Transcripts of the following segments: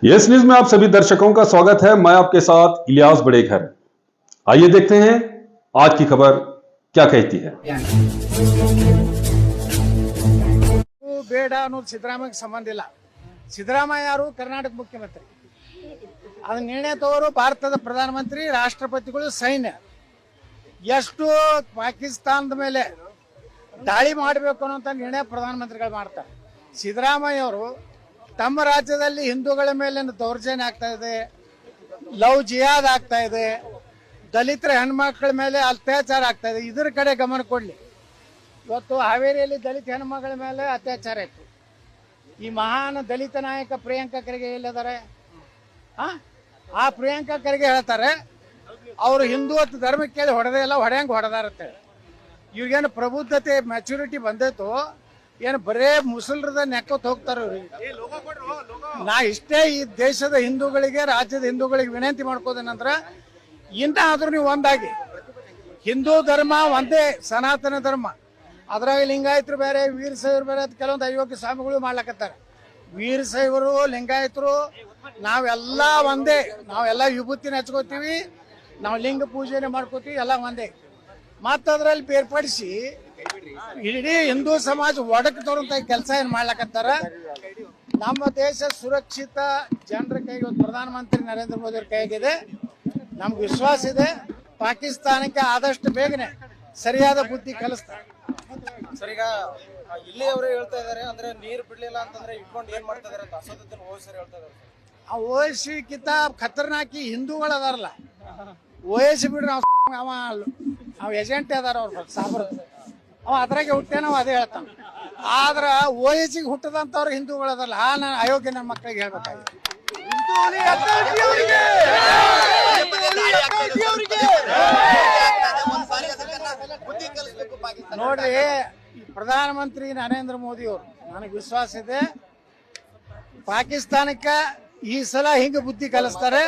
Yes news में आप सभी दर्शकों का स्वागत है। मैं आपके साथ इलियास बड़ेघर। आइए देखते हैं आज की खबर क्या कहती है। ಬೇಡ ಅನ್ನೋದು ಸಿದ್ದರಾಮಯ್ಯಗೆ ಸಂಬಂಧ ಇಲ್ಲ. ಸಿದ್ದರಾಮಯ್ಯ ಯಾರು? ಕರ್ನಾಟಕ ಮುಖ್ಯಮಂತ್ರಿ. ಅದು ನಿರ್ಣಯ ತಗೋರು ಭಾರತದ ಪ್ರಧಾನಮಂತ್ರಿ, ರಾಷ್ಟ್ರಪತಿಗಳು, ಸೈನ್ಯ. ಎಷ್ಟು ಪಾಕಿಸ್ತಾನದ ಮೇಲೆ ದಾಳಿ ಮಾಡಬೇಕು ಅನ್ನೋ ನಿರ್ಣಯ ಪ್ರಧಾನಮಂತ್ರಿಗಳು ಮಾಡ್ತಾರೆ. ಸಿದ್ದರಾಮಯ್ಯ ಅವರು ತಮ್ಮ ರಾಜ್ಯದಲ್ಲಿ ಹಿಂದೂಗಳ ಮೇಲೆ ದೌರ್ಜನ್ಯ ಆಗ್ತಾ ಇದೆ, ಲವ್ ಜಿಹಾದ್ ಆಗ್ತಾ ಇದೆ, ದಲಿತರ ಹೆಣ್ಮಕ್ಳ ಮೇಲೆ ಅತ್ಯಾಚಾರ ಆಗ್ತಾ ಇದೆ, ಇದ್ರ ಕಡೆ ಗಮನ ಕೊಡ್ಲಿ. ಇವತ್ತು ಹಾವೇರಿಯಲ್ಲಿ ದಲಿತ ಹೆಣ್ಮಗಳ ಮೇಲೆ ಅತ್ಯಾಚಾರ ಇತ್ತು. ಈ ಮಹಾನ್ ದಲಿತ ನಾಯಕ ಪ್ರಿಯಾಂಕಾ ಖರ್ಗೆ ಎಲ್ಲಿದ್ದಾರೆ? ಆ ಪ್ರಿಯಾಂಕಾ ಖರ್ಗೆ ಹೇಳ್ತಾರೆ ಅವರು ಹಿಂದೂ ಧರ್ಮಕ್ಕೆ ಕೇಳಿ ಹೊಡೆದೇ ಇಲ್ಲ, ಹೊಡೆಯಂಗೆ ಹೊಡೆದಾರತ್ತೆ. ಇವ್ರಿಗೇನು ಪ್ರಬುದ್ಧತೆ ಮ್ಯಾಚುರಿಟಿ ಬಂದೈತು, ಏನು ಬರೇ ಮುಸಲ್ರದ ನೆಕ್ಕೋತ್ ಹೋಗ್ತಾರ. ನಾ ಇಷ್ಟೇ ಈ ದೇಶದ ಹಿಂದೂಗಳಿಗೆ, ರಾಜ್ಯದ ಹಿಂದೂಗಳಿಗೆ ವಿನಂತಿ ಮಾಡ್ಕೋದೇನಂದ್ರ, ಇನ್ನಾದ್ರೂ ನೀವು ಒಂದಾಗಿ, ಹಿಂದೂ ಧರ್ಮ ಒಂದೇ ಸನಾತನ ಧರ್ಮ, ಅದ್ರಾಗ ಲಿಂಗಾಯತರು ಬೇರೆ, ವೀರಶೈವರು ಬೇರೆ ಅಂತ ಕೆಲವೊಂದು ಅಯೋಗ್ಯ ಸ್ವಾಮಿಗಳು ಮಾಡ್ಲಕತ್ತಾರೆ. ವೀರಶೈವರು, ಲಿಂಗಾಯತರು ನಾವೆಲ್ಲ ಒಂದೇ. ನಾವೆಲ್ಲ ವಿಭೂತಿನ ಹಚ್ಕೋತೀವಿ, ನಾವು ಲಿಂಗ ಪೂಜೆನೆ ಮಾಡ್ಕೋತೀವಿ, ಎಲ್ಲ ಒಂದೇ. ಮತ್ತದ್ರಲ್ಲಿ ಬೇರ್ಪಡಿಸಿ ಇಡೀ ಹಿಂದೂ ಸಮಾಜ ಒಡಕು ತೋರಂತ ಕೆಲಸ ಏನ್ ಮಾಡ್ಲಕತ್ತಾರ. ನಮ್ಮ ದೇಶ ಸುರಕ್ಷಿತ ಜನರ ಕೈಗೆ, ಪ್ರಧಾನಮಂತ್ರಿ ನರೇಂದ್ರ ಮೋದಿ ಅವ್ರ ಕೈಗಿದೆ. ನಮ್ಗೆ ವಿಶ್ವಾಸ ಇದೆ ಪಾಕಿಸ್ತಾನಕ್ಕೆ ಆದಷ್ಟು ಬೇಗನೆ ಸರಿಯಾದ ಬುದ್ಧಿ ಕಲಿಸ್ತಾರೆ. ಸರ್, ಈಗ ಇಲ್ಲಿ ಅವರೇ ಹೇಳ್ತಾ ಇದಾರೆ, ಅಂದ್ರೆ ನೀರು ಬಿಡ್ಲಿಲ್ಲ ಅಂತಂದ್ರೆ ಇಟ್ಕೊಂಡು ಏನ್ ಮಾಡ್ತಾ ಇದಾರೆ ಅಂತ ಅಸದುದ್ದೀನ್ ಓವೈಸಿ ಹೇಳ್ತಾ ಇದಾರೆ. ಆ ಓವೈಸಿಗಿಂತ ಖತರ್ನಾಕಿ ಹಿಂದೂಗಳು ಅದಾರಲ್ಲ, ಓವೈಸಿ ಬಿಡ್ರಿ, ಅವ ಏಜೆಂಟ್ ಅದಾರ, ಅವ್ರ ಸಾಬ್ರ ಅವ ಅದ್ರಾಗೆ ಹುಟ್ಟೆ, ನಾವು ಅದೇ ಹೇಳ್ತಾನ. ಆದ್ರ ಓವೈಸಿಗೆ ಹುಟ್ಟದಂತವ್ರು ಹಿಂದೂಗಳು ಅದಾರಲ್ಲ, ನಾನು ಅಯೋಗ್ಯ ನನ್ನ ಮಕ್ಕಳಿಗೆ ಹೇಳ್ಬೇಕಾಗಿತ್ತು. ನೋಡ್ರಿ, ಪ್ರಧಾನಮಂತ್ರಿ ನರೇಂದ್ರ ಮೋದಿ ಅವರು, ನನಗೆ ವಿಶ್ವಾಸ ಇದೆ ಪಾಕಿಸ್ತಾನಕ್ಕೆ ಈ ಸಲ ಹಿಂಗ ಬುದ್ಧಿ ಕಲಿಸ್ತಾರೆ.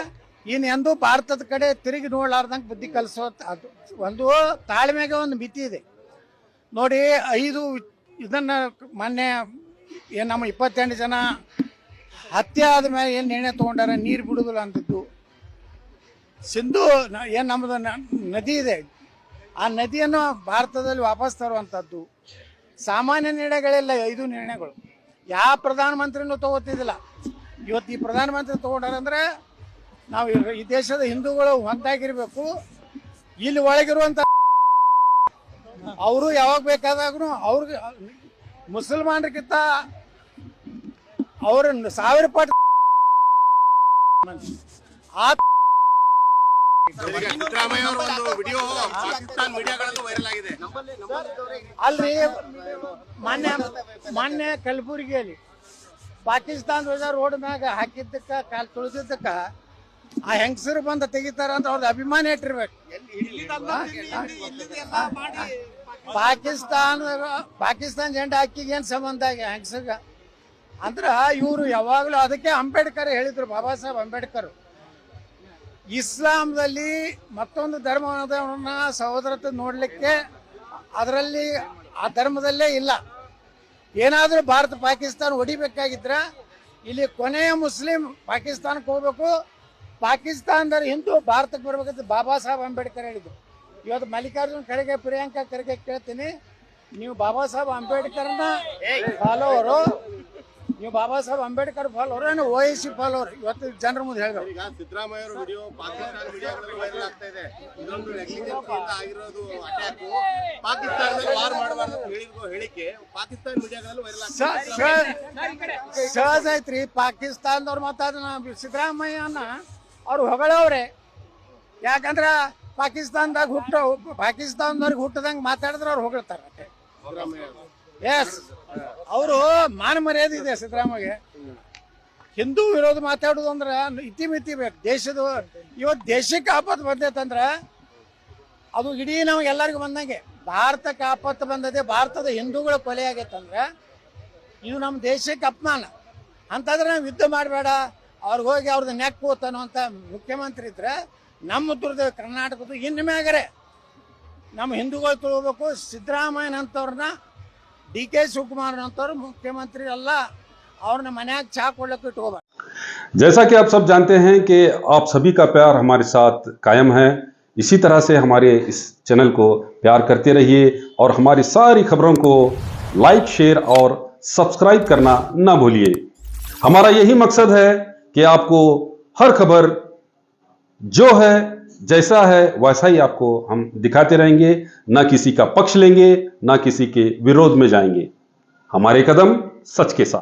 ಇನ್ ಎಂದೂ ಭಾರತದ ಕಡೆ ತಿರುಗಿ ನೋಡ್ಲಾರ್ದಂಗೆ ಬುದ್ಧಿ ಕಲಿಸೋ ಒಂದು ತಾಳ್ಮೆಗೆ ಒಂದು ಮಿತಿ ಇದೆ. ನೋಡಿ, ಇದನ್ನ ಮೊನ್ನೆ ಏನು ನಮ್ಮ 28 ಜನ ಹತ್ಯೆ ಆದ್ಮೇಲೆ ಏನು ನಿರ್ಣಯ ತಗೊಂಡಾರ, ನೀರು ಬಿಡುದಿಲ್ಲ ಅಂತಿದ್ದು. ಸಿಂಧು ಏನು ನಮ್ಮದು ನದಿ ಇದೆ, ಆ ನದಿಯನ್ನು ಭಾರತದಲ್ಲಿ ವಾಪಸ್ ತರುವಂಥದ್ದು ಸಾಮಾನ್ಯ ನಿರ್ಣಯಗಳಿಲ್ಲ. 5 ನಿರ್ಣಯಗಳು ಯಾವ ಪ್ರಧಾನಮಂತ್ರಿನೂ ತಗೋತಿದ್ದಿಲ್ಲ. ಇವತ್ತು ಈ ಪ್ರಧಾನಮಂತ್ರಿ ತಗೊಂಡಾರಂದ್ರೆ ನಾವು ಈ ದೇಶದ ಹಿಂದೂಗಳು ಒಂದಾಗಿರ್ಬೇಕು. ಇಲ್ಲಿ ಒಳಗಿರುವಂತ ಅವರು ಯಾವಾಗ ಬೇಕಾದಾಗೂ ಅವ್ರಿಗೆ ಮುಸಲ್ಮಾನರಿಗಿಂತ ಅವ್ರ 1000 ಪಟ್ಟು ಅಲ್ರಿ. ಮೊನ್ನೆ ಕಲಬುರಗಿಯಲ್ಲಿ ಪಾಕಿಸ್ತಾನ ಧ್ವಜ ರೋಡ್ ಮ್ಯಾಗ ಹಾಕಿದ್ದಕ್ಕ, ಕಾಲ್ ತುಳಿದಿದ್ದಕ್ಕ ಆ ಹೆಂಗಸರು ಬಂದು ತೆಗಿತಾರ ಅಂತ ಅವ್ರದ್ದು ಅಭಿಮಾನ ಇಟ್ಟಿರ್ಬೇಕು. ಪಾಕಿಸ್ತಾನ ಜೆಂಡ ಹಾಕಿಗೆ ಏನ್ ಸಂಬಂಧ ಹೆಂಗಸಗ ಅಂದ್ರ, ಇವರು ಯಾವಾಗಲೂ ಅದಕ್ಕೆ ಅಂಬೇಡ್ಕರ್ ಹೇಳಿದ್ರು, ಬಾಬಾ ಸಾಹೇಬ್ ಅಂಬೇಡ್ಕರ್, ಇಸ್ಲಾಂದಲ್ಲಿ ಮತ್ತೊಂದು ಧರ್ಮವನ್ನ ಸಹೋದರತೆ ನೋಡ್ಲಿಕ್ಕೆ ಅದರಲ್ಲಿ ಆ ಧರ್ಮದಲ್ಲೇ ಇಲ್ಲ. ಏನಾದ್ರೂ ಭಾರತ ಪಾಕಿಸ್ತಾನ ಹೊಡಿಬೇಕಾಗಿದ್ರ ಇಲ್ಲಿ ಕೊನೆಯ ಮುಸ್ಲಿಂ ಪಾಕಿಸ್ತಾನಕ್ಕೆ ಹೋಗ್ಬೇಕು, ಪಾಕಿಸ್ತಾನದ ಹಿಂದೂ ಭಾರತಕ್ಕೆ ಬರ್ಬೇಕಂತ ಬಾಬಾ ಸಾಹೇಬ್ ಅಂಬೇಡ್ಕರ್ ಹೇಳಿದ್ರು. ಇವತ್ತು ಮಲ್ಲಿಕಾರ್ಜುನ್ ಖರ್ಗೆ, ಪ್ರಿಯಾಂಕಾ ಖರ್ಗೆ ಕೇಳ್ತೀನಿ, ನೀವು ಬಾಬಾ ಸಾಹೇಬ್ ಅಂಬೇಡ್ಕರ್ನ ಫಾಲೋವರು, ನೀವು ಬಾಬಾ ಸಾಹೇಬ್ ಅಂಬೇಡ್ಕರ್ ಫಾಲೋವರ್ ಏನು ಓವೈಸಿ ಫಾಲೋವರ್? ಇವತ್ತು ಜನರ ಮುಂದೆ ಹೇಳ್ಬೇಕು. ಈಗ ಸಿದ್ದರಾಮಯ್ಯ ಅವರ ವಿಡಿಯೋ ಪಾಕಿಸ್ತಾನ ಮೀಡಿಯಾಗಳಲ್ಲಿ ವೈರಲ್ ಆಗ್ತಾ ಇದೆ. ಇದೊಂದು ನೆಗ್ಲಿಜೆನ್ಸ್ ಇಂದ ಆಗಿರೋದು ಅಟ್ಯಾಕ್. ಪಾಕಿಸ್ತಾನದಲ್ಲಿ ವಾರ್ ಮಾಡಬಾರ್ದು ಅಂತ ಹೇಳಿಕೆ ಪಾಕಿಸ್ತಾನ ಮೀಡಿಯಾಗಳಲ್ಲಿ ವೈರಲ್ ಆಗ್ತಾ ಇದೆ. ಸಹಜ ಐತ್ರಿ. ಪಾಕಿಸ್ತಾನದವ್ರು ಮಾತಾಡ ಸಿದ್ದರಾಮಯ್ಯನ ಅವ್ರು ಹೊಗಳವ್ರೆ. ಯಾಕಂದ್ರ ಪಾಕಿಸ್ತಾನದವ್ರಿಗೆ ಹುಟ್ಟದಂಗೆ ಮಾತಾಡಿದ್ರೆ ಅವ್ರು ಹೊಗಳ್ತಾರೆ. ಎಸ್, ಅವರು ಮಾನ ಮರ್ಯಾದೆ ಇದೆ ಸಿದ್ದರಾಮಯ್ಯ. ಹಿಂದೂ ವಿರೋಧ ಮಾತಾಡೋದು ಅಂದ್ರೆ ಇತಿಮಿತಿ ಬೇಕು. ಇವತ್ತು ದೇಶಕ್ಕೆ ಆಪತ್ತು ಬಂದೈತಂದ್ರ ಅದು ಇಡೀ ನಾವು ಎಲ್ಲರಿಗೂ ಬಂದಂಗೆ. ಭಾರತಕ್ಕೆ ಆಪತ್ತು ಬಂದದೆ, ಭಾರತದ ಹಿಂದೂಗಳ ಕೊಲೆ ಆಗೈತಂದ್ರೆ ಇದು ನಮ್ಮ ದೇಶಕ್ಕೆ ಅಪಮಾನ. ಅಂತಂದ್ರೆ ನಾವು ಯುದ್ಧ ಮಾಡಬೇಡ, ಅವ್ರಿಗೆ ಹೋಗಿ ಅವ್ರದ್ದು ನೆಕ್ ಹೋತಾನೋ ಅಂತ ಮುಖ್ಯಮಂತ್ರಿ ಇದ್ರೆ, ನಮ್ಮ ದುರ್ದ ಕರ್ನಾಟಕದ ಇನ್ನು ಮ್ಯಾಗರೆ ನಮ್ಮ ಹಿಂದೂಗಳು ತಿಳ್ಬೇಕು. ಸಿದ್ದರಾಮಯ್ಯನಂತವ್ರನ್ನ, ಡಿ ಕೆ ಶಿವಕುಮಾರ್ನಂತವ್ರು ಮುಖ್ಯಮಂತ್ರಿ ಅಲ್ಲ, ಅವ್ರನ್ನ ಮನ್ಯಾಗ ಚಾ ಕೊಡ್ಲಿಕ್ಕೆ ಇಟ್ಕೋಬಾರ್ದು. जैसा कि आप सब जानते हैं कि आप सभी का प्यार हमारे साथ कायम है, इसी तरह से हमारे इस चैनल को प्यार करते रहिए और हमारी सारी खबरों को लाइक, शेयर और सब्सक्राइब करना ना भूलिए। हमारा यही मकसद है कि आपको हर खबर जो है, जैसा है वैसा ही आपको हम दिखाते रहेंगे, ना किसी का पक्ष लेंगे, ना किसी के विरोध में जाएंगे। हमारे कदम सच के साथ।